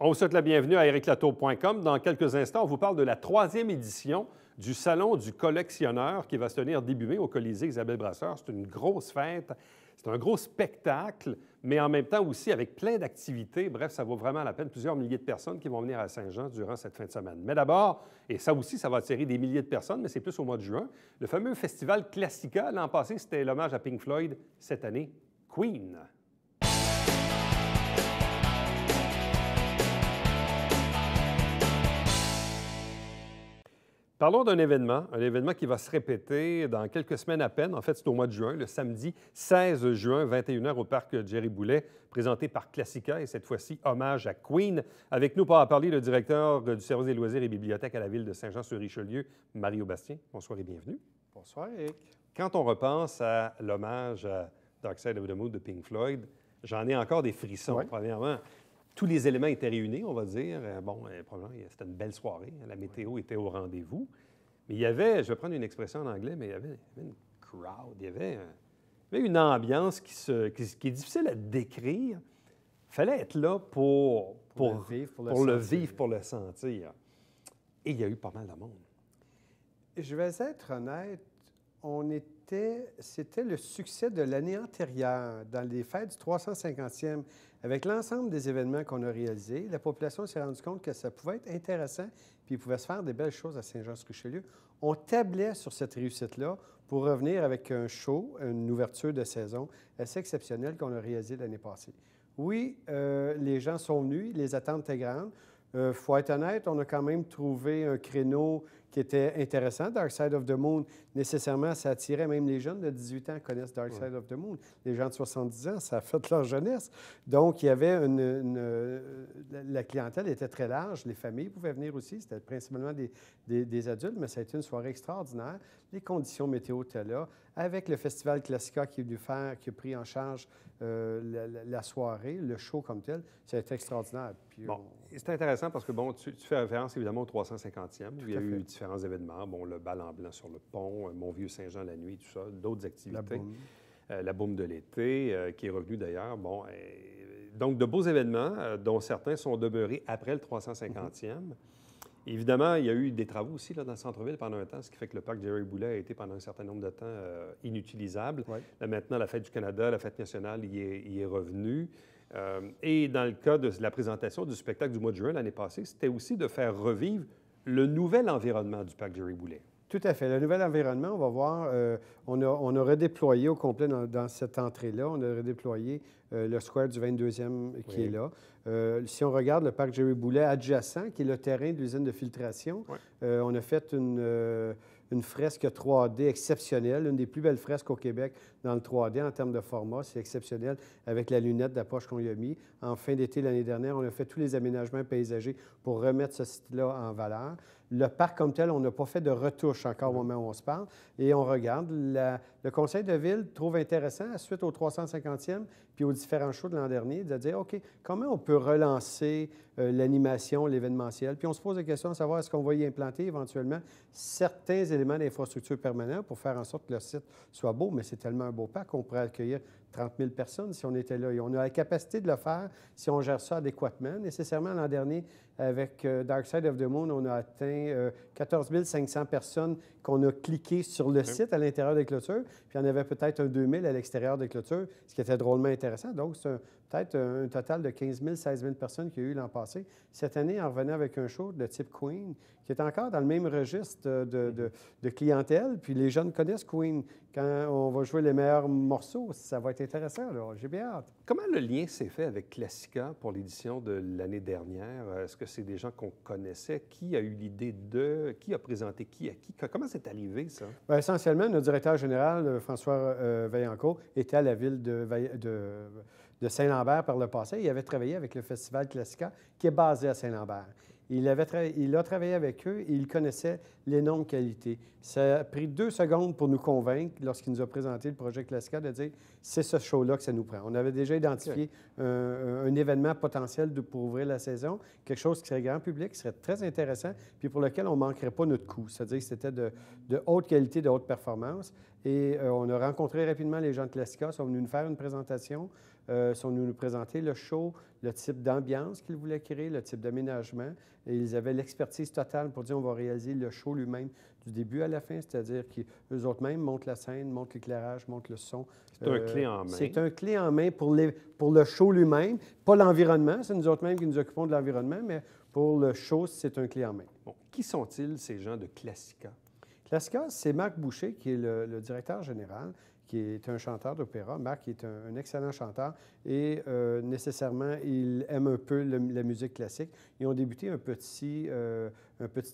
On vous souhaite la bienvenue à ericlatour.com. Dans quelques instants, on vous parle de la 3e édition du Salon du collectionneur qui va se tenir début mai au Colisée Isabelle Brasseur. C'est une grosse fête, c'est un gros spectacle, mais en même temps aussi avec plein d'activités. Bref, ça vaut vraiment la peine. Plusieurs milliers de personnes qui vont venir à Saint-Jean durant cette fin de semaine. Mais d'abord, et ça aussi, ça va attirer des milliers de personnes, mais c'est plus au mois de juin, le fameux festival Classica. L'an passé, c'était l'hommage à Pink Floyd. Cette année, Queen. Parlons d'un événement qui va se répéter dans quelques semaines à peine. En fait, c'est au mois de juin, le samedi 16 juin, 21h au parc Jerry-Boulet, présenté par Classica et cette fois-ci, hommage à Queen. Avec nous pour en parler, le directeur du service des loisirs et bibliothèques à la ville de Saint-Jean-sur-Richelieu, Mario Bastien. Bonsoir et bienvenue. Bonsoir, Eric. Quand on repense à l'hommage à Dark Side of the Moon de Pink Floyd, j'en ai encore des frissons. Oui. Premièrement, tous les éléments étaient réunis, on va dire. Probablement, c'était une belle soirée. La météo était au rendez-vous. Mais il y avait, je vais prendre une expression en anglais, mais il y avait une crowd, il y avait une ambiance qui est difficile à décrire. Il fallait être là pour le vivre, pour le sentir. Et il y a eu pas mal de monde. Je vais être honnête, c'était le succès de l'année antérieure, dans les fêtes du 350e. Avec l'ensemble des événements qu'on a réalisés, la population s'est rendue compte que ça pouvait être intéressant, puis il pouvait se faire des belles choses à Saint-Jean-sur-Richelieu. On tablait sur cette réussite-là pour revenir avec un show, une ouverture de saison assez exceptionnelle qu'on a réalisée l'année passée. Oui, les gens sont venus, les attentes étaient grandes. Il faut être honnête, on a quand même trouvé un créneau qui était intéressant. Dark Side of the Moon, nécessairement, ça attirait même les jeunes de 18 ans connaissent Dark Side of the Moon. Les gens de 70 ans, ça a fait leur jeunesse. Donc, il y avait la clientèle était très large. Les familles pouvaient venir aussi. C'était principalement des adultes, mais ça a été une soirée extraordinaire. Les conditions météo étaient là. Avec le Festival Classica qui est venu faire, qui a pris en charge la soirée, le show comme tel, ça a été extraordinaire. Puis c'est intéressant parce que, tu fais référence évidemment au 350e, où il y a eu différents événements. Le bal en blanc sur le pont, Mont-Vieux-Saint-Jean la nuit, tout ça, d'autres activités. La boum de l'été, qui est revenue d'ailleurs. Donc, de beaux événements, dont certains sont demeurés après le 350e. Évidemment, il y a eu des travaux aussi là, dans le centre-ville pendant un temps, ce qui fait que le parc Jerry-Boulet a été pendant un certain nombre de temps inutilisable. Oui. Là, maintenant, la Fête du Canada, la Fête nationale y est revenue. Et dans le cas de la présentation du spectacle du mois de juin l'année passée, c'était aussi de faire revivre le nouvel environnement du parc Jerry-Boulet. Tout à fait. Le nouvel environnement, on va voir, on a redéployé au complet dans cette entrée-là, on a redéployé le square du 22e qui est là. Si on regarde le parc Jerry-Boulet adjacent, qui est le terrain de l'usine de filtration, on a fait une fresque 3D exceptionnelle, une des plus belles fresques au Québec dans le 3D en termes de format. C'est exceptionnel avec la lunette d'approche qu'on y a mis. En fin d'été l'année dernière, on a fait tous les aménagements paysagers pour remettre ce site-là en valeur. Le parc comme tel, on n'a pas fait de retouche encore au moment où on se parle. Et on regarde. Le conseil de ville trouve intéressant, suite au 350e puis aux différents shows de l'an dernier, de dire, OK, comment on peut relancer l'animation, l'événementiel? Puis on se pose la question de savoir est-ce qu'on va y implanter éventuellement certains éléments d'infrastructure permanents pour faire en sorte que le site soit beau, mais c'est tellement un beau parc qu'on pourrait accueillir 30 000 personnes si on était là. Et on a la capacité de le faire si on gère ça adéquatement. Nécessairement, l'an dernier, avec Dark Side of the Moon, on a atteint 14 500 personnes qu'on a cliquées sur le site à l'intérieur des clôtures. Puis il y en avait peut-être un 2 000 à l'extérieur des clôtures, ce qui était drôlement intéressant. Donc, c'est peut-être un total de 15 000, 16 000 personnes qu'il y a eu l'an passé. Cette année, on revenait avec un show de type Queen, qui est encore dans le même registre de clientèle. Puis les jeunes connaissent Queen. Quand on va jouer les meilleurs morceaux, ça va être intéressant. J'ai bien hâte. Comment le lien s'est fait avec Classica pour l'édition de l'année dernière? Est-ce que c'est des gens qu'on connaissait? Qui a eu l'idée de... Qui a présenté qui à qui? Comment c'est arrivé, ça? Bien, essentiellement, notre directeur général, François Vaillancourt, était à la ville de Saint-Lambert par le passé. Il avait travaillé avec le Festival Classica, qui est basé à Saint-Lambert. Il a travaillé avec eux et il connaissait l'énorme qualité. Ça a pris 2 secondes pour nous convaincre, lorsqu'il nous a présenté le projet Classica, de dire c'est ce show-là que ça nous prend. On avait déjà identifié un événement potentiel pour ouvrir la saison, quelque chose qui serait grand public, qui serait très intéressant, puis pour lequel on ne manquerait pas notre coup. C'est-à-dire que c'était de haute qualité, de haute performance. Et on a rencontré rapidement les gens de Classica. Ils sont venus nous faire une présentation. Sont venus nous présenter le show, le type d'ambiance qu'ils voulaient créer, le type d'aménagement. Et ils avaient l'expertise totale pour dire on va réaliser le show lui-même du début à la fin, c'est-à-dire qu'eux autres mêmes montent la scène, montent l'éclairage, montent le son. C'est un clé en main. C'est un clé en main pour le show lui-même, pas l'environnement. C'est nous autres mêmes qui nous occupons de l'environnement, mais pour le show, c'est un clé en main. Bon. Qui sont-ils, ces gens de Classica? Classica, c'est Marc Boucher, qui est le directeur général, qui est un chanteur d'opéra. Marc est un excellent chanteur et nécessairement, il aime un peu la musique classique. Ils ont débuté un petit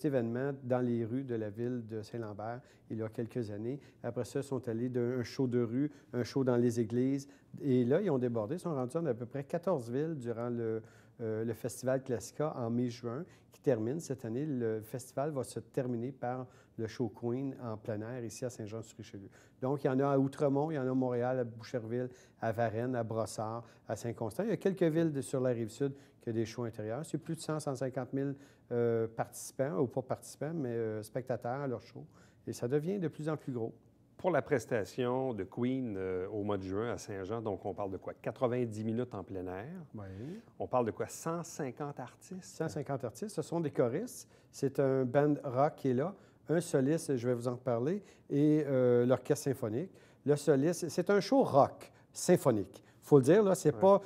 événement dans les rues de la ville de Saint-Lambert il y a quelques années. Après ça, ils sont allés d'un show de rue, un show dans les églises. Et là, ils ont débordé, ils sont rendus dans à peu près 14 villes durant le Festival Classica en mai-juin, qui termine cette année. Le festival va se terminer par le show Queen en plein air ici à Saint-Jean-sur-Richelieu. Donc, il y en a à Outremont, il y en a à Montréal, à Boucherville, à Varennes, à Brossard, à Saint-Constant. Il y a quelques villes sur la Rive-Sud qui ont des shows intérieurs. C'est plus de 100-150 000 participants, ou pas participants, mais spectateurs à leur show. Et ça devient de plus en plus gros. Pour la prestation de Queen au mois de juin à Saint-Jean, donc on parle de quoi? 90 minutes en plein air. Oui. On parle de quoi? 150 artistes? 150 artistes. Ce sont des choristes. C'est un band rock qui est là. Un soliste, je vais vous en reparler, et l'orchestre symphonique. Le soliste, c'est un show rock symphonique. Il faut le dire, là, c'est pas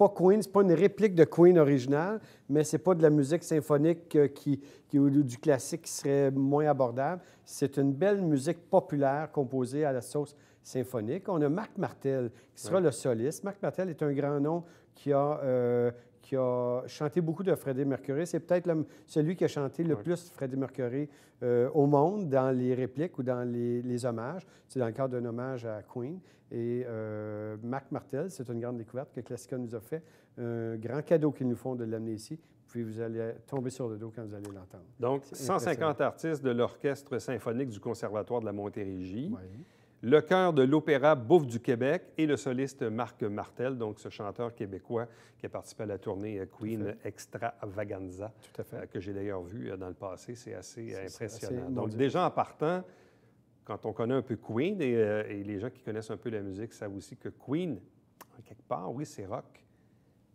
Queen, c'est pas une réplique de Queen originale, mais c'est pas de la musique symphonique ou du classique qui serait moins abordable. C'est une belle musique populaire composée à la sauce symphonique. On a Marc Martel qui sera le soliste. Marc Martel est un grand nom qui a chanté beaucoup de Freddie Mercury. C'est peut-être celui qui a chanté le plus Freddie Mercury au monde dans les répliques ou dans les hommages. C'est dans le cadre d'un hommage à Queen. Et Marc Martel, c'est une grande découverte que Classica nous a fait. Un grand cadeau qu'ils nous font de l'amener ici. Puis vous allez tomber sur le dos quand vous allez l'entendre. Donc, 150 artistes de l'Orchestre symphonique du Conservatoire de la Montérégie. Oui. Le chœur de l'Opéra Bouffe du Québec et le soliste Marc Martel, donc ce chanteur québécois qui a participé à la tournée Queen Extravaganza, Tout à fait. que j'ai d'ailleurs vu dans le passé. C'est assez impressionnant. Assez donc déjà en partant, quand on connaît un peu Queen et les gens qui connaissent un peu la musique savent aussi que Queen, en quelque part, oui, c'est rock,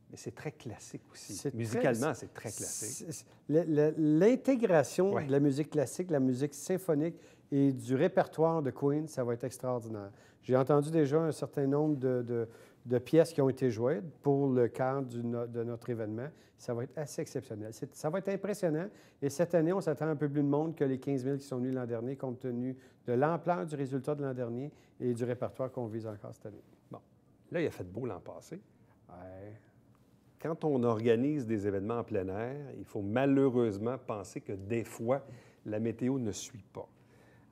mais c'est très classique aussi. Musicalement, c'est très classique. L'intégration de la musique classique, la musique symphonique et du répertoire de Queen, ça va être extraordinaire. J'ai entendu déjà un certain nombre de pièces qui ont été jouées pour le cadre de notre événement. Ça va être assez exceptionnel. Ça va être impressionnant. Et cette année, on s'attend un peu plus de monde que les 15 000 qui sont venus l'an dernier, compte tenu de l'ampleur du résultat de l'an dernier et du répertoire qu'on vise encore cette année. Bon. Là, il a fait beau l'an passé. Ouais. Quand on organise des événements en plein air, il faut malheureusement penser que des fois, la météo ne suit pas.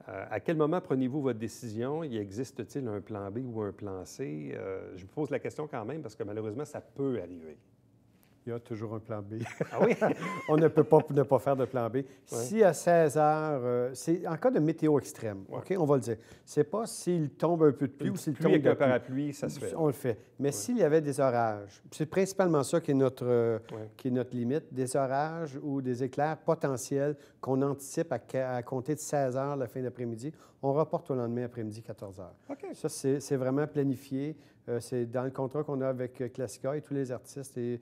À quel moment prenez-vous votre décision? Y existe-t-il un plan B ou un plan C? Je vous pose la question quand même parce que malheureusement, ça peut arriver. Il y a toujours un plan B. Ah oui? On ne peut pas ne pas faire de plan B. Si à 16 heures, c'est en cas de météo extrême, OK? On va le dire. C'est pas s'il tombe un peu de pluie ou s'il tombe avec un parapluie, ça se fait. On le fait. Mais s'il y avait des orages, c'est principalement ça qui est notre limite, des orages ou des éclairs potentiels qu'on anticipe à compter de 16 heures la fin d'après-midi, on reporte au lendemain après-midi, 14 heures. OK. Ça, c'est vraiment planifié. C'est dans le contrat qu'on a avec Classica et tous les artistes et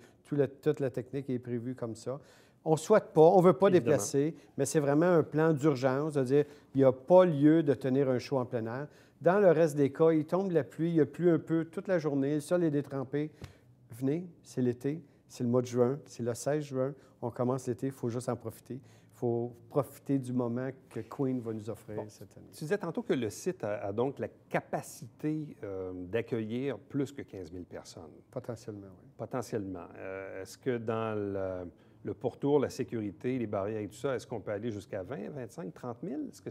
toute la technique est prévue comme ça. On ne souhaite pas, on ne veut pas déplacer, mais c'est vraiment un plan d'urgence, c'est-à-dire il n'y a pas lieu de tenir un show en plein air. Dans le reste des cas, il tombe de la pluie, il plu un peu toute la journée, le sol est détrempé. Venez, c'est l'été, c'est le mois de juin, c'est le 16 juin, on commence l'été, il faut juste en profiter. Il faut profiter du moment que Queen va nous offrir cette année. Tu disais tantôt que le site a donc la capacité d'accueillir plus que 15 000 personnes. Potentiellement, oui. Potentiellement. Est-ce que dans le pourtour, la sécurité, les barrières et tout ça, est-ce qu'on peut aller jusqu'à 20, 25, 30 000? Est-ce que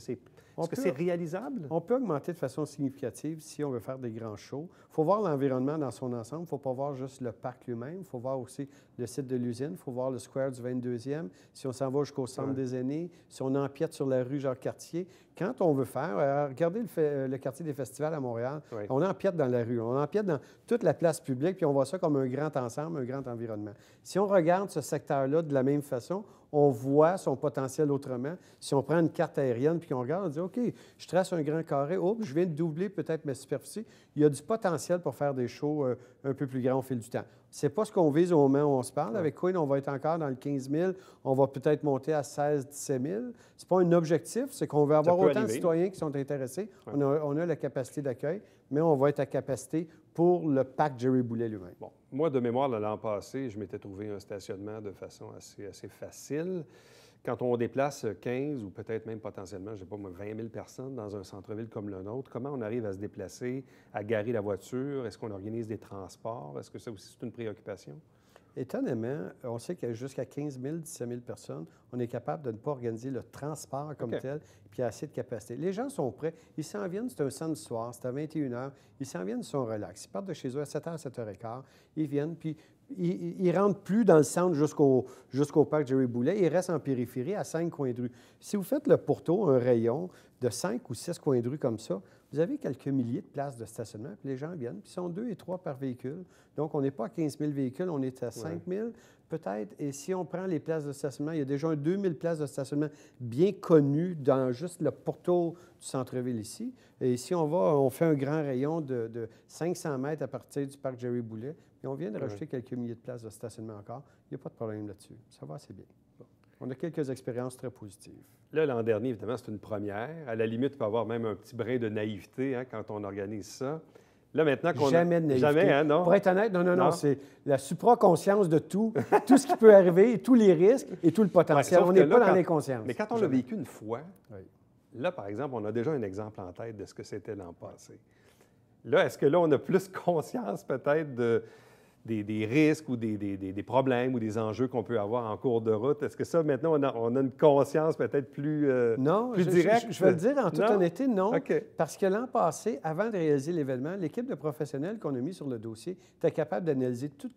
c'est réalisable? On peut augmenter de façon significative si on veut faire des grands shows. Il faut voir l'environnement dans son ensemble. Il ne faut pas voir juste le parc lui-même. Il faut voir aussi le site de l'usine. Il faut voir le square du 22e. Si on s'en va jusqu'au centre des aînés, si on empiète sur la rue Jacques-Cartier. Quand on veut faire, regardez le quartier des festivals à Montréal, on empiète dans la rue, on empiète dans toute la place publique, puis on voit ça comme un grand ensemble, un grand environnement. Si on regarde ce secteur-là de la même façon, on voit son potentiel autrement. Si on prend une carte aérienne puis qu'on regarde, on dit OK, je trace un grand carré, je viens de doubler peut-être ma superficie. Il y a du potentiel pour faire des shows un peu plus grands au fil du temps. Ce n'est pas ce qu'on vise au moment où on se parle. Avec Queen, on va être encore dans le 15 000. On va peut-être monter à 16 17 000. Ce n'est pas un objectif, c'est qu'on veut avoir autant de citoyens qui sont intéressés. Ouais. On a la capacité d'accueil, mais on va être à capacité pour le parc Jerry Boulet lui-même. Bon, moi, de mémoire, l'an passé, je m'étais trouvé un stationnement de façon assez facile. Quand on déplace 15 ou peut-être même potentiellement, je ne sais pas moi, 20 000 personnes dans un centre-ville comme le nôtre, comment on arrive à se déplacer, à garer la voiture? Est-ce qu'on organise des transports? Est-ce que ça aussi, c'est une préoccupation? Étonnamment, on sait que jusqu'à 15 000, 17 000 personnes, on est capable de ne pas organiser le transport comme tel, puis il y a assez de capacité. Les gens sont prêts. Ils s'en viennent, c'est un samedi soir, c'est à 21 h. Ils s'en viennent, ils sont relax. Ils partent de chez eux à 7 h, 7 h 15. Ils viennent, puis ils ne rentrent plus dans le centre jusqu'au parc Jerry Boulet. Ils restent en périphérie à 5 coins de rue. Si vous faites le pourtour, un rayon de 5 ou 6 coins de rue comme ça, vous avez quelques milliers de places de stationnement, puis les gens viennent, puis ils sont 2 et 3 par véhicule. Donc, on n'est pas à 15 000 véhicules, on est à 5 000 peut-être. Et si on prend les places de stationnement, il y a déjà 2 000 places de stationnement bien connues dans juste le pourtour du centre-ville ici. Et ici, on fait un grand rayon de 500 mètres à partir du parc Jerry Boulet, et on vient de rajouter quelques milliers de places de stationnement encore. Il n'y a pas de problème là-dessus. Ça va assez bien. On a quelques expériences très positives. Là, l'an dernier, évidemment, c'est une première. À la limite, il peut y avoir même un petit brin de naïveté quand on organise ça. Là, maintenant qu'on Jamais de naïveté. Jamais, hein, non? Pour être honnête, non. C'est la supraconscience de tout, tout ce qui peut arriver, tous les risques et tout le potentiel. On n'est pas dans l'inconscience. Mais quand on l'a vécu une fois, là, par exemple, on a déjà un exemple en tête de ce que c'était l'an passé. Là, est-ce que là, on a plus conscience peut-être des risques ou des problèmes ou des enjeux qu'on peut avoir en cours de route? Est-ce que ça, maintenant, on a une conscience peut-être plus directe? Je vais le dire en toute honnêteté, non. Okay. Parce que l'an passé, avant de réaliser l'événement, l'équipe de professionnels qu'on a mis sur le dossier était capable d'analyser tout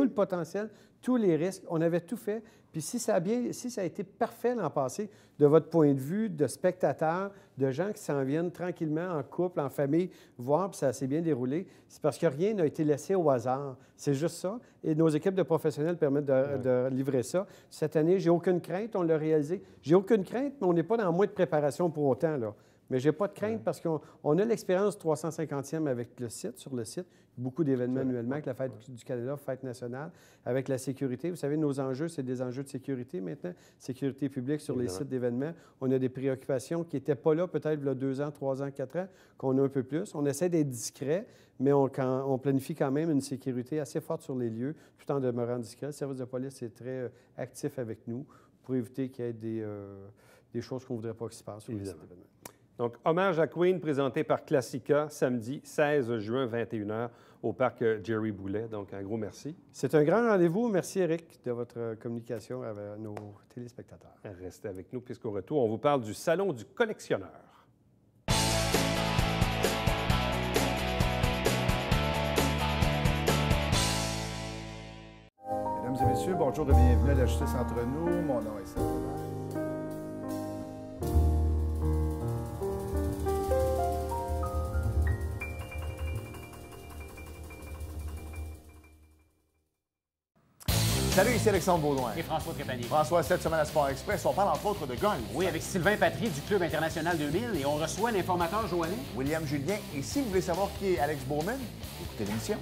le potentiel, tous les risques. On avait tout fait. Puis si ça a été parfait l'an passé, de votre point de vue de spectateurs, de gens qui s'en viennent tranquillement en couple, en famille, voir, puis ça s'est bien déroulé, c'est parce que rien n'a été laissé au hasard. C'est juste ça. Et nos équipes de professionnels permettent de livrer ça. Cette année, j'ai aucune crainte, on l'a réalisé. J'ai aucune crainte, mais on n'est pas dans moins de préparation pour autant, là. Mais je n'ai pas de crainte parce qu'on a l'expérience 350e avec le site, sur le site. Beaucoup d'événements annuellement avec la Fête du Canada, Fête nationale, avec la sécurité. Vous savez, nos enjeux, c'est des enjeux de sécurité maintenant, sécurité publique sur les sites d'événements. On a des préoccupations qui n'étaient pas là peut-être il y a 2 ans, 3 ans, 4 ans, qu'on a un peu plus. On essaie d'être discret, mais on planifie quand même une sécurité assez forte sur les lieux, tout en demeurant discret. Le service de police est très actif avec nous pour éviter qu'il y ait des choses qu'on ne voudrait pas qu'il se passe sur les sites d'événements. Donc, hommage à Queen présenté par Classica, samedi 16 juin, 21 h, au parc Jerry Boulet. Donc, un gros merci. C'est un grand rendez-vous. Merci, Éric, de votre communication avec nos téléspectateurs. Restez avec nous, puisqu'au retour, on vous parle du Salon du collectionneur. Mesdames et messieurs, bonjour et bienvenue à la Justice entre nous. Mon nom est Seth. Salut, ici Alexandre Baudouin. Et François Trépanier. François, cette semaine à Sport Express, on parle entre autres de golf. Oui, avec Sylvain Patry du Club international 2000 et on reçoit l'informateur Joannet. William Julien. Et si vous voulez savoir qui est Alex Bowman, écoutez l'émission.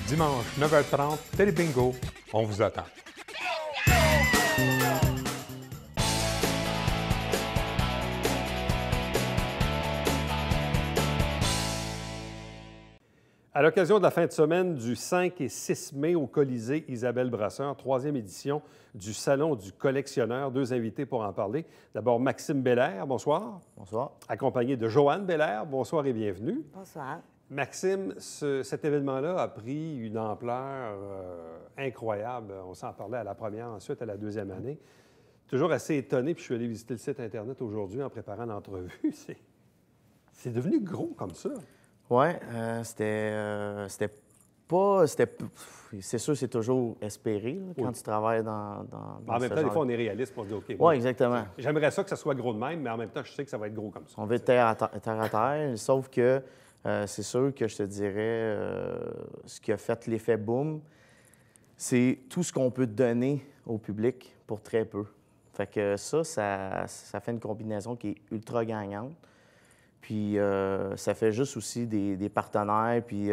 Dimanche, 9h30, Télé Bingo, on vous attend. À l'occasion de la fin de semaine du 5 et 6 mai au Colisée Isabelle Brasseur, 3e édition du Salon du collectionneur. 2 invités pour en parler. D'abord, Maxime Belair, bonsoir. Bonsoir. Accompagné de Joanne Belair, bonsoir et bienvenue. Bonsoir. Maxime, cet événement-là a pris une ampleur incroyable. On s'en parlait à la première, ensuite à la deuxième année. Toujours assez étonné, puis je suis allé visiter le site Internet aujourd'hui en préparant l'entrevue. C'est devenu gros comme ça. Oui, c'était pas... C'est sûr, c'est toujours espéré là, quand tu travailles dans En même ce temps, des genre- fois, on est réaliste pour se dire, OK, Oui, moi, exactement. j'aimerais ça que ça soit gros de même, mais en même temps, je sais que ça va être gros comme ça. On veut être terre à terre, sauf que c'est sûr que je te dirais, ce qui a fait l'effet boom, c'est tout ce qu'on peut donner au public pour très peu. Fait que ça fait une combinaison qui est ultra gagnante. Puis ça fait juste aussi des partenaires puis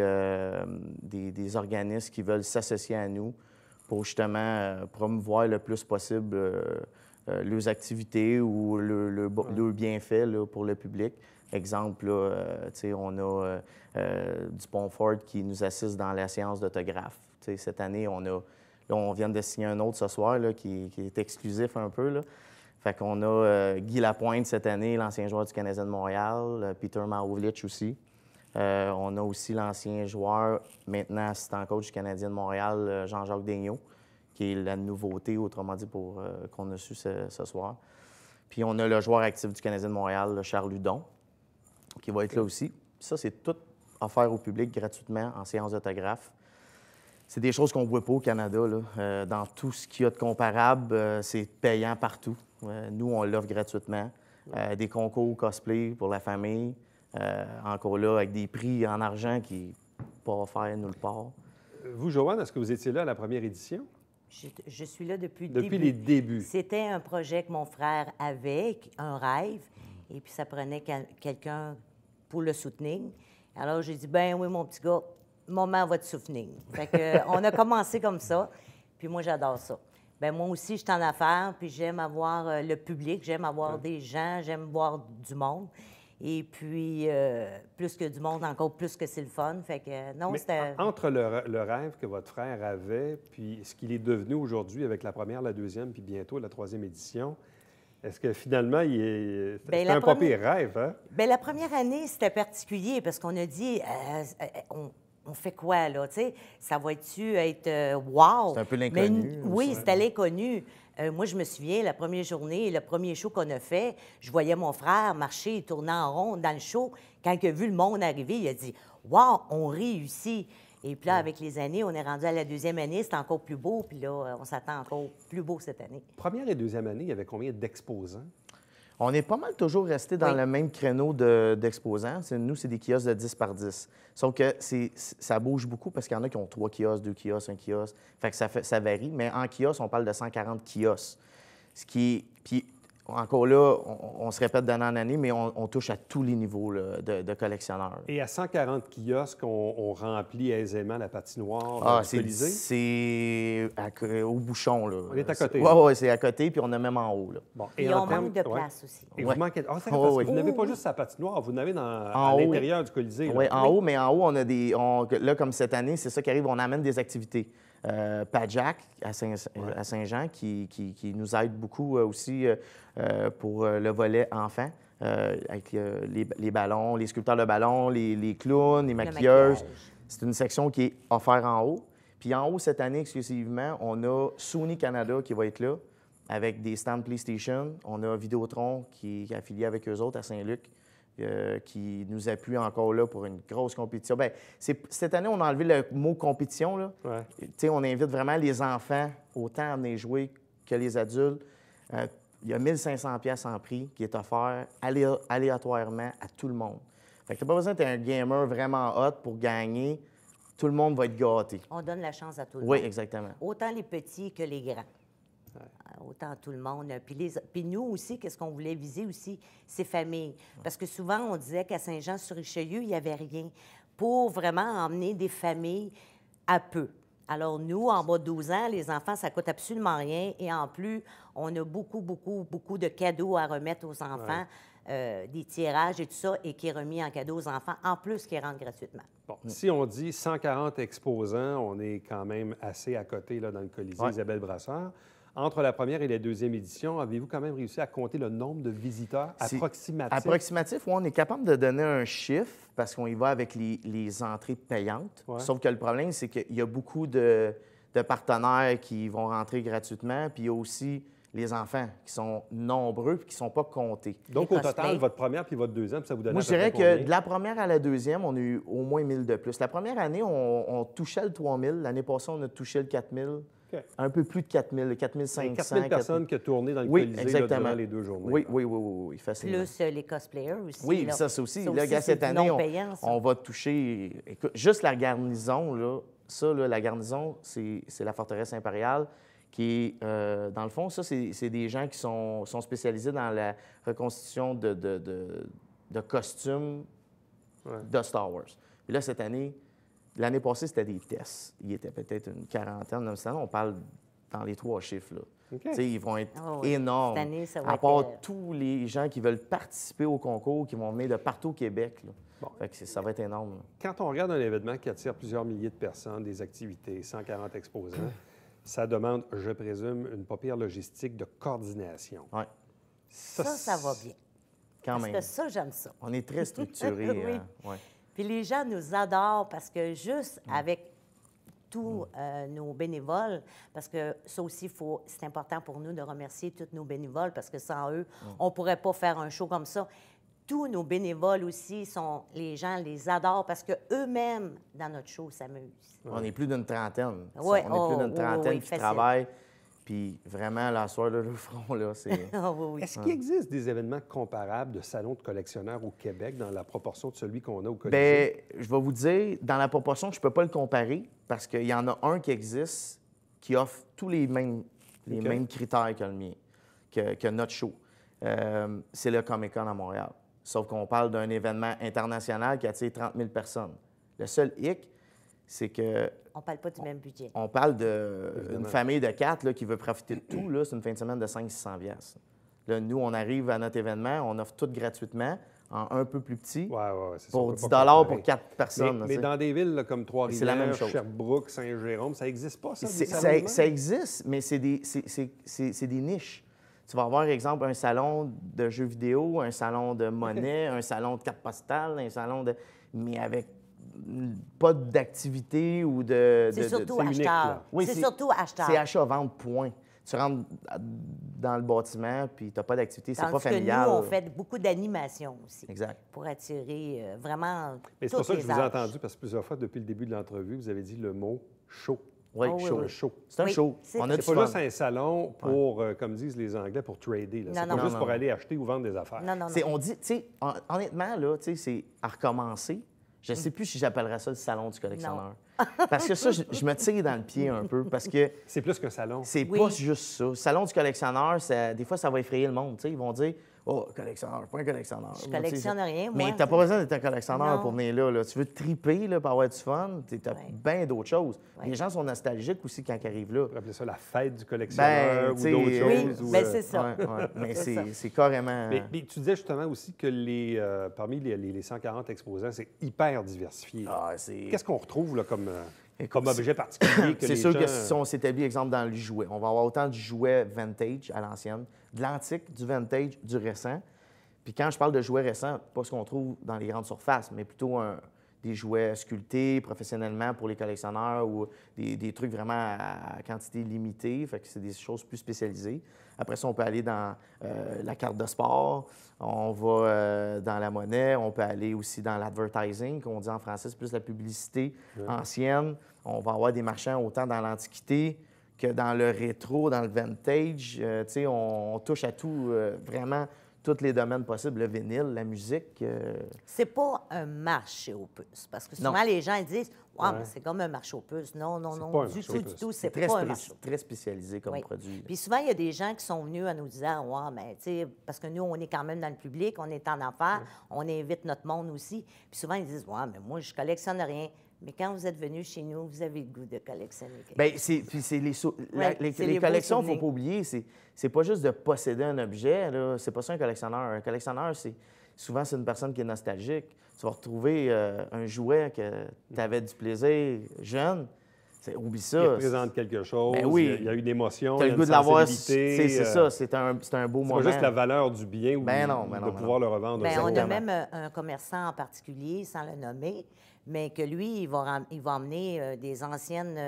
des organismes qui veulent s'associer à nous pour justement promouvoir le plus possible leurs activités ou leurs bienfaits là, pour le public. Exemple, là, tu sais, on a du Pontfort qui nous assiste dans la séance d'autographe. Tu sais, cette année, on vient de signer un autre ce soir là, qui est exclusif un peu, là. Fait qu'on a Guy Lapointe cette année, l'ancien joueur du Canadien de Montréal, Peter Mahovlich aussi. On a aussi l'ancien joueur, maintenant assistant coach du Canadien de Montréal, Jean-Jacques Daigneault, qui est la nouveauté, autrement dit, qu'on a su ce soir. Puis on a le joueur actif du Canadien de Montréal, Charles Hudon, qui va être là aussi. Puis ça, c'est tout offert au public gratuitement en séance d'autographe. C'est des choses qu'on ne voit pas au Canada, là. Dans tout ce qu'il y a de comparable, c'est payant partout. Nous, on l'offre gratuitement. Des concours cosplay pour la famille. Encore là, avec des prix en argent qui n'est pas offert nulle part. Vous, Joanne, est-ce que vous étiez là à la première édition? Je suis là depuis le Depuis début. les débuts. C'était un projet que mon frère avait, un rêve, et puis ça prenait quelqu'un pour le soutenir. Alors, j'ai dit, ben oui, mon petit gars, maman va te soutenir. Fait que, on a commencé comme ça, puis moi, j'adore ça. Bien, moi aussi, je suis en affaires, puis j'aime avoir le public, j'aime avoir des gens, j'aime voir du monde. Et puis, plus que du monde, encore plus que c'est le fun. Fait que, non, Mais c'était... entre le rêve que votre frère avait, puis ce qu'il est devenu aujourd'hui avec la première, la deuxième, puis bientôt la troisième édition, est-ce que finalement, c'est un pas pire rêve, hein? Bien, la première année, c'était particulier parce qu'on a dit, on fait quoi, là? Tu sais, ça va-tu être wow? C'est un peu l'inconnu. Oui, c'était l'inconnu. Moi, je me souviens, la première journée, le premier show qu'on a fait, je voyais mon frère marcher, tourner en rond dans le show. Quand il a vu le monde arriver, il a dit, wow, on réussit. Et puis là, avec les années, on est rendu à la deuxième année, c'est encore plus beau. Puis là, on s'attend encore plus beau cette année. Première et deuxième année, il y avait combien d'exposants? On est pas mal toujours resté dans le même créneau d'exposants. Nous, c'est des kiosques de 10 par 10. Sauf que ça bouge beaucoup parce qu'il y en a qui ont 3 kiosques, 2 kiosques, 1 kiosque. Fait que ça varie. Mais en kiosque, on parle de 140 kiosques. Ce qui est... Puis, encore là, on se répète d'année en année, mais on touche à tous les niveaux là, de collectionneurs. Et à 140 kiosques, on remplit aisément la patinoire du Colisée? C'est au bouchon, là. On est à côté. Oui, c'est à côté, puis on a même en haut, là. Bon, Et on manque de place aussi. Et Ouais. vous manquez... Ah, c'est Oh, parce oui. que vous n'avez pas juste sa patinoire, vous n'avez à En haut. l'intérieur du Colisée. là. Oui, en haut, mais en haut, on a là, comme cette année, c'est ça qui arrive, on amène des activités. Padjack à Saint-Jean qui nous aide beaucoup aussi pour le volet enfant, avec les ballons, les sculpteurs de ballons, les clowns, les maquilleuses. C'est une section qui est offerte en haut. Puis en haut, cette année, exclusivement, on a Sony Canada qui va être là, avec des stands PlayStation. On a Vidéotron qui est affilié avec eux autres à Saint-Luc. Qui nous appuie encore là pour une grosse compétition. Bien, cette année, on a enlevé le mot compétition. Là. Ouais. Tu sais, on invite vraiment les enfants autant à venir jouer que les adultes. Il y a 1500 pièces en prix qui est offert aléatoirement à tout le monde. Fait que t'as pas besoin d'être un gamer vraiment hot pour gagner. Tout le monde va être gâté. On donne la chance à tout le Oui, monde. exactement. Autant les petits que les grands. Autant tout le monde. Puis nous aussi, qu'est-ce qu'on voulait viser aussi, c'est famille. Parce que souvent, on disait qu'à Saint-Jean-sur-Richelieu, il n'y avait rien pour vraiment emmener des familles à peu. Alors nous, en bas de 12 ans, les enfants, ça coûte absolument rien. Et en plus, on a beaucoup de cadeaux à remettre aux enfants, des tirages et tout ça, et qui est remis en cadeau aux enfants, en plus qui rentrent gratuitement. Bon, si on dit 140 exposants, on est quand même assez à côté là, dans le Colisée Isabelle Brasseur. Entre la première et la deuxième édition, avez-vous quand même réussi à compter le nombre de visiteurs approximatifs? Approximatif, oui, on est capable de donner un chiffre parce qu'on y va avec les entrées payantes. Ouais. Sauf que le problème, c'est qu'il y a beaucoup de partenaires qui vont rentrer gratuitement, puis il y a aussi les enfants, qui sont nombreux et qui ne sont pas comptés. Donc, Les au total, cosplays. votre première puis votre deuxième, ça vous donne Moi, à je peu près dirais que combien? de la première à la deuxième, on a eu au moins 1000 de plus. La première année, on touchait le 3000. L'année passée, on a touché le 4000. OK. Un peu plus de 4000, le Il y a 4500. 4000 personnes qui ont tourné dans le Oui, Colisée là, exactement. durant les 2 journées. Oui, facilement. Plus les cosplayers aussi. Oui, là. ça, c'est aussi. Ça Là, gars, c'est cette du année, non-payant, ça. on va toucher. Écoute, juste la garnison, là, ça, là, la garnison, c'est la forteresse impériale qui est, dans le fond, ça, c'est des gens qui sont spécialisés dans la reconstitution de costumes de Star Wars. Puis là, cette année, l'année passée, c'était des tests. Il était peut-être une quarantaine. Cette année, on parle dans les 3 chiffres, là. OK. Tu sais, ils vont être Ah oui. énormes. Cette année, ça va à être, part tous les gens qui veulent participer au concours, qui vont venir de partout au Québec. Là. Bon. Fait que ça va être énorme. Là. Quand on regarde un événement qui attire plusieurs milliers de personnes, des activités, 140 exposants, ça demande, je présume, une pas pire logistique de coordination. Ouais, Ça va bien. quand Parce même. que ça, j'aime ça. On est très structuré. Oui. Ouais. Puis les gens nous adorent parce que juste avec tous nos bénévoles, parce que ça aussi, c'est important pour nous de remercier tous nos bénévoles parce que sans eux, on ne pourrait pas faire un show comme ça. Tous nos bénévoles aussi, les gens les adorent parce qu'eux-mêmes, dans notre show, s'amusent. On est plus d'une trentaine. Ouais, On est plus d'une oui, trentaine qui facile. travaillent. Puis vraiment, la soirée de le front, là, c'est... Ah oui. Est-ce qu'il existe des événements comparables de salons de collectionneurs au Québec dans la proportion de celui qu'on a au Colisée? Bien, je vais vous dire, dans la proportion, je ne peux pas le comparer parce qu'il y en a un qui existe qui offre tous les mêmes critères que le mien, que notre show. C'est le Comic-Con à Montréal. Sauf qu'on parle d'un événement international qui attire 30 000 personnes. Le seul hic, c'est que On ne parle pas du même budget. on parle d'une famille de 4 là, qui veut profiter de tout. Là, c'est une fin de semaine de 500-600 $. Là, nous, on arrive à notre événement, on offre tout gratuitement, en un peu plus petit, Ouais, c'est ça, pour on peut 10 pas comparer. pour 4 personnes. là, Mais tu sais. dans des villes là, comme C'est la même Trois-Rivières, chose. Sherbrooke, Saint-Jérôme, ça n'existe pas, ça? des Ça, salons de même? ça existe, mais c'est des niches. Tu vas avoir, exemple, un salon de jeux vidéo, un salon de monnaie, un salon de cartes postales, un salon de... mais avec pas d'activité ou de... C'est surtout c'est unique, acheteur. là. Oui, c'est surtout acheteur. C'est achat-vente, point. Tu rentres dans le bâtiment, puis tu n'as pas d'activité, c'est Tandis pas que familial. nous, on fait beaucoup d'animation aussi. Exact. Pour attirer vraiment Mais c'est pour tous ça que les je vous ai âges. entendu, parce que plusieurs fois, depuis le début de l'entrevue, vous avez dit le mot « show Oui, Oh, oui, show. oui. Un show. C'est un Oui, show. c'est- On a du C'est pas fun. juste un salon pour, comme disent les Anglais, pour trader. là. C'est Non, pas non. juste Non, pour non. aller acheter ou vendre des affaires. Non, non, non. On dit, tu sais, honnêtement, là, tu sais, c'est à recommencer. Je ne sais plus si j'appellerais ça le salon du collectionneur. Parce que ça, je me tire dans le pied un peu, parce que C'est plus qu'un salon. c'est Oui. pas juste ça. Salon du collectionneur, des fois, ça va effrayer le monde. Tu sais, ils vont dire, oh, collectionneur, pas un collectionneur. Je collectionne rien, moi. Mais t'as pas besoin d'être un collectionneur Non. pour venir là. Tu veux te triper là, pour avoir du fun, tu as Ouais. bien d'autres choses. Ouais. Les gens sont nostalgiques aussi quand ils arrivent là. On pourrait appeler ça la fête du collectionneur Ben, ou tu sais, d'autres Oui, choses. ou, ben, c'est ça. Ouais, ouais. Mais C'est ça. c'est carrément... Mais tu disais justement aussi que parmi les 140 exposants, c'est hyper diversifié. là. Ah, c'est... Qu'est-ce qu'on retrouve là, comme Écoute, objet particulier que C'est les sûr gens... que si on s'établit, exemple, dans le jouet, on va avoir autant du jouet vintage à l'ancienne, de l'antique, du vintage, du récent. Puis quand je parle de jouets récents, pas ce qu'on trouve dans les grandes surfaces, mais plutôt des jouets sculptés professionnellement pour les collectionneurs ou des trucs vraiment à quantité limitée. Fait que c'est des choses plus spécialisées. Après ça, on peut aller dans la carte de sport, on va dans la monnaie, on peut aller aussi dans l'advertising, qu'on dit en français, c'est plus la publicité ancienne. On va avoir des marchands autant dans l'Antiquité que dans le rétro, dans le vintage. Tu sais, on touche à tout, vraiment tous les domaines possibles, le vinyle, la musique. C'est pas un marché aux puces. Parce que souvent, Non. les gens ils disent Ouais, Ouais. mais c'est comme un marché aux puces. Non, non, C'est non, pas un du marché tout, aux du puces. tout. C'est très, pas un marché aux puces. très spécialisé comme Oui. produit. là. Puis souvent, il y a des gens qui sont venus en nous disant Ouais, mais tu sais, parce que nous, on est quand même dans le public, on est en affaires, on invite notre monde aussi. Puis souvent, ils disent Ouais, mais moi, je collectionne rien. Mais quand vous êtes venus chez nous, vous avez le goût de collectionner quelque Bien, chose. puis c'est les Ouais, les c'est les beaux collections, il ne faut souvenirs. pas oublier, c'est pas juste de posséder un objet, là. C'est pas ça un collectionneur. Un collectionneur, souvent, c'est une personne qui est nostalgique. Tu vas retrouver un jouet que tu avais du plaisir jeune. Oublie Il ça. représente quelque chose, Ben oui. il y a une émotion, Tu as il y le a goût une de l'avoir. sensibilité, C'est ça, c'est un beau C'est moment. pas juste la valeur du bien ou Ben non, de ben non, ben pouvoir non. le revendre. Bien, on a Exactement. même un commerçant en particulier, sans le nommer, mais que lui, il va emmener des anciennes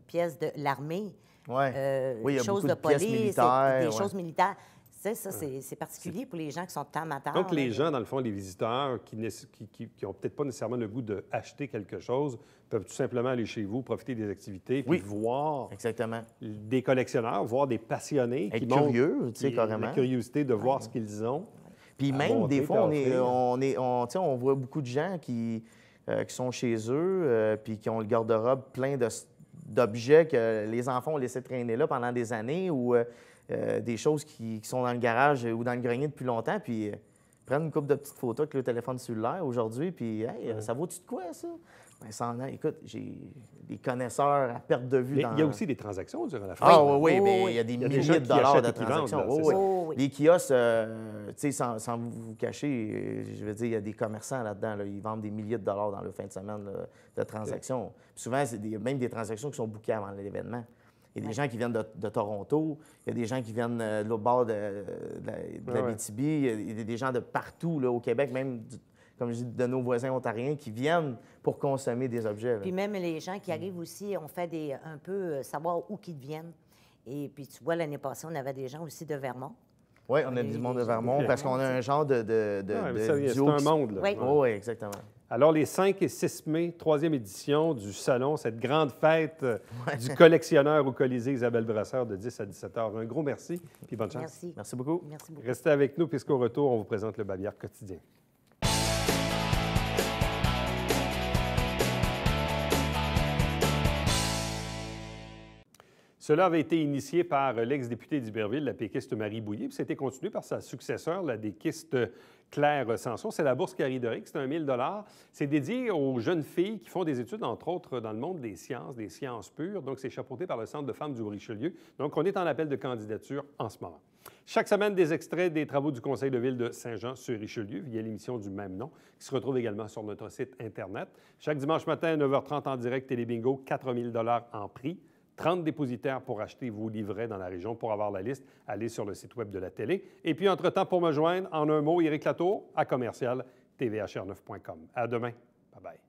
pièces de l'armée Ouais. Oui, il y a choses beaucoup de de pièces police, militaires, des ouais. choses militaires. Ça, c'est particulier pour les gens qui sont amateurs. Donc, les là. gens, dans le fond, les visiteurs qui n'ont peut-être pas nécessairement le goût d'acheter quelque chose, peuvent tout simplement aller chez vous, profiter des activités, puis Oui. voir Exactement. des collectionneurs, voir des passionnés Être qui montrent curieux, tu sais, carrément. la curiosité de voir ce qu'ils ont. Puis à même, montrer des fois, puis à offrir. tu sais, on voit beaucoup de gens qui sont chez eux puis qui ont le garde-robe plein d'objets que les enfants ont laissé traîner là pendant des années ou des choses qui sont dans le garage ou dans le grenier depuis longtemps, puis prennent une couple de petites photos avec le téléphone cellulaire aujourd'hui, puis hey, ça vaut-tu de quoi, ça? Bien, ça en a. Écoute, j'ai des connaisseurs à perte de vue Mais dans... il y a aussi des transactions durant la fête. Ah oui, oui, Oh, bien, oui. il y a des Il y a des milliers gens de qui dollars achètent de et qui vendent, transactions. là, Oui, c'est oui. ça. Oh, oui. Les kiosques, tu sais, sans vous cacher, je veux dire, il y a des commerçants là-dedans, là, ils vendent des milliers de dollars dans le fin de semaine là, de transactions. Puis souvent, c'est même des transactions qui sont bookées avant l'événement. Il y a des gens qui viennent de Toronto, il y a des gens qui viennent de l'autre bord de la BTB, il y a des gens de partout là, au Québec, même, comme je dis, de nos voisins ontariens qui viennent pour consommer des objets. Là. Puis même les gens qui arrivent aussi, on fait un peu savoir où qu'ils viennent. Et puis tu vois, l'année passée, on avait des gens aussi de Vermont. Oui, on a du monde de Vermont parce qu'on a un genre de C'est duo un qui- monde. Là. Oui. Oh, oui, exactement. Alors, les 5 et 6 mai, 3e édition du Salon, cette grande fête du collectionneur au Colisée Isabelle Brasseur de 10 à 17 heures. Un gros merci, puis bonne chance. Merci. Merci beaucoup. Merci beaucoup. Restez avec nous, puisqu'au retour, on vous présente le Babière quotidien. Cela avait été initié par l'ex-députée d'Iberville, la péquiste Marie Bouillet, puis ça a été continué par sa successeur, la déquiste Claire Sanson. C'est la bourse Carrie Doric, c'est 1 000 $. C'est dédié aux jeunes filles qui font des études, entre autres, dans le monde des sciences pures. Donc, c'est chapeauté par le Centre de femmes du Richelieu. Donc, on est en appel de candidature en ce moment. Chaque semaine, des extraits des travaux du Conseil de ville de Saint-Jean-sur-Richelieu via l'émission du même nom, qui se retrouve également sur notre site Internet. Chaque dimanche matin à 9h30 en direct, Télébingo, 4 000 $ en prix. 30 dépositaires pour acheter vos livrets dans la région. Pour avoir la liste, allez sur le site web de la télé. Et puis, entre-temps, pour me joindre, en un mot, Éric Latour, à commercial tvhr9.com. À demain. Bye-bye.